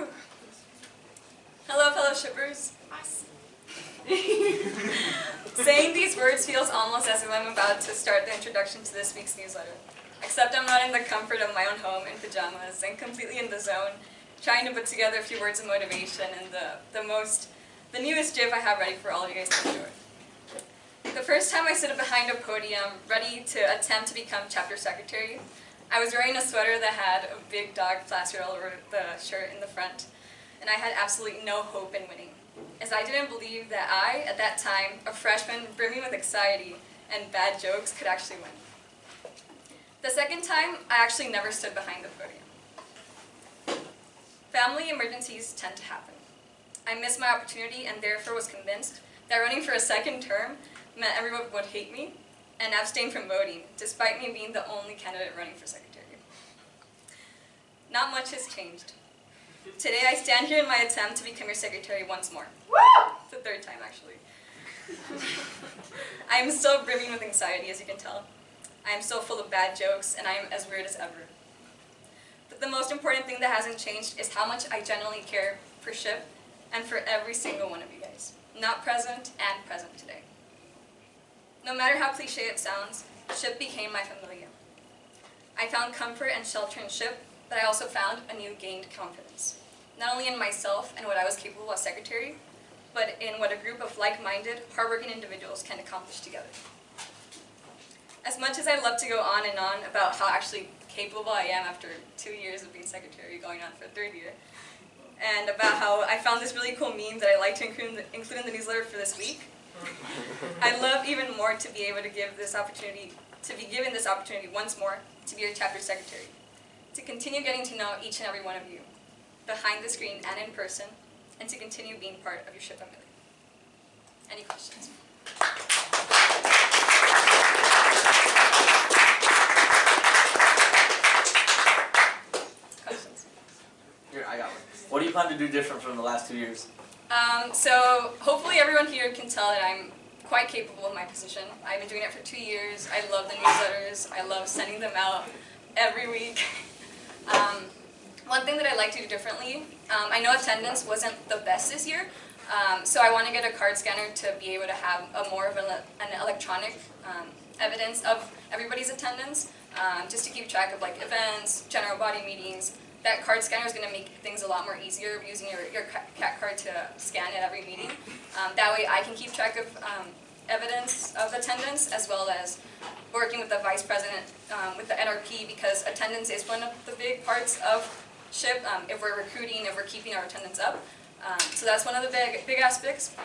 Whew. Hello, fellow shippers. Saying these words feels almost as if I'm about to start the introduction to this week's newsletter. Except I'm not in the comfort of my own home in pajamas and completely in the zone, trying to put together a few words of motivation and the newest GIF I have ready for all of you guys to enjoy. The first time I stood behind a podium, ready to attempt to become chapter secretary, I was wearing a sweater that had a big dog plastered all over the shirt in the front, and I had absolutely no hope in winning, as I didn't believe that I, at that time, a freshman brimming with anxiety and bad jokes, could actually win. The second time, I actually never stood behind the podium. Family emergencies tend to happen. I missed my opportunity and therefore was convinced that running for a second term meant everyone would hate me and abstain from voting, despite me being the only candidate running for secretary. Not much has changed. Today I stand here in my attempt to become your secretary once more. Woo! It's the third time, actually. I am still brimming with anxiety, as you can tell. I am still full of bad jokes, and I am as weird as ever. But the most important thing that hasn't changed is how much I genuinely care for SHIP and for every single one of you guys, not present and present today. No matter how cliche it sounds, SHIP became my familia. I found comfort and shelter in SHIP, but I also found a new gained confidence, not only in myself and what I was capable as secretary, but in what a group of like-minded, hardworking individuals can accomplish together. As much as I love to go on and on about how actually capable I am after 2 years of being secretary, going on for a third year, and about how I found this really cool meme that I like to include in the newsletter for this week, I'd love even more to be able to give this opportunity, to be given this opportunity once more to be your chapter secretary, to continue getting to know each and every one of you, behind the screen and in person, and to continue being part of your SHIP family. Any questions? Questions? Here, I got one. What do you plan to do different from the last 2 years? So hopefully everyone here can tell that I'm quite capable of my position. I've been doing it for 2 years. I love the newsletters. I love sending them out every week. One thing that I'd like to do differently, I know attendance wasn't the best this year, so I want to get a card scanner to be able to have more of an electronic evidence of everybody's attendance, just to keep track of like events, general body meetings. That card scanner is going to make things a lot more easier using your CAT card to scan at every meeting. That way I can keep track of evidence of attendance, as well as working with the vice president with the NRP, because attendance is one of the big parts of SHIP if we're recruiting, if we're keeping our attendance up. So that's one of the big aspects.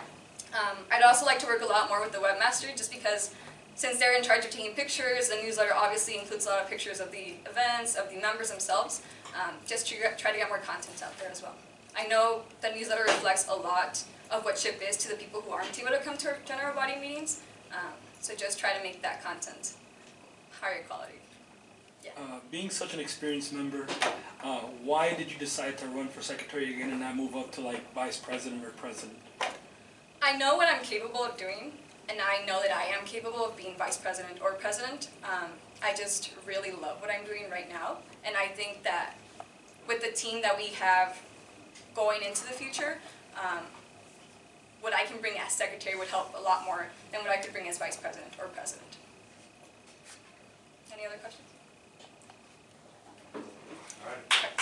I'd also like to work a lot more with the webmaster, just because since they're in charge of taking pictures, the newsletter obviously includes a lot of pictures of the events, of the members themselves, just to try to get more content out there as well. I know the newsletter reflects a lot of what SHIP is to the people who aren't able to come to our general body meetings, so just try to make that content higher quality. Yeah. Being such an experienced member, why did you decide to run for secretary again and not move up to like vice president or president? I know what I'm capable of doing, and I know that I am capable of being vice president or president. I just really love what I'm doing right now, and I think that with the team that we have going into the future, what I can bring as secretary would help a lot more than what I could bring as vice president or president. Any other questions? All right.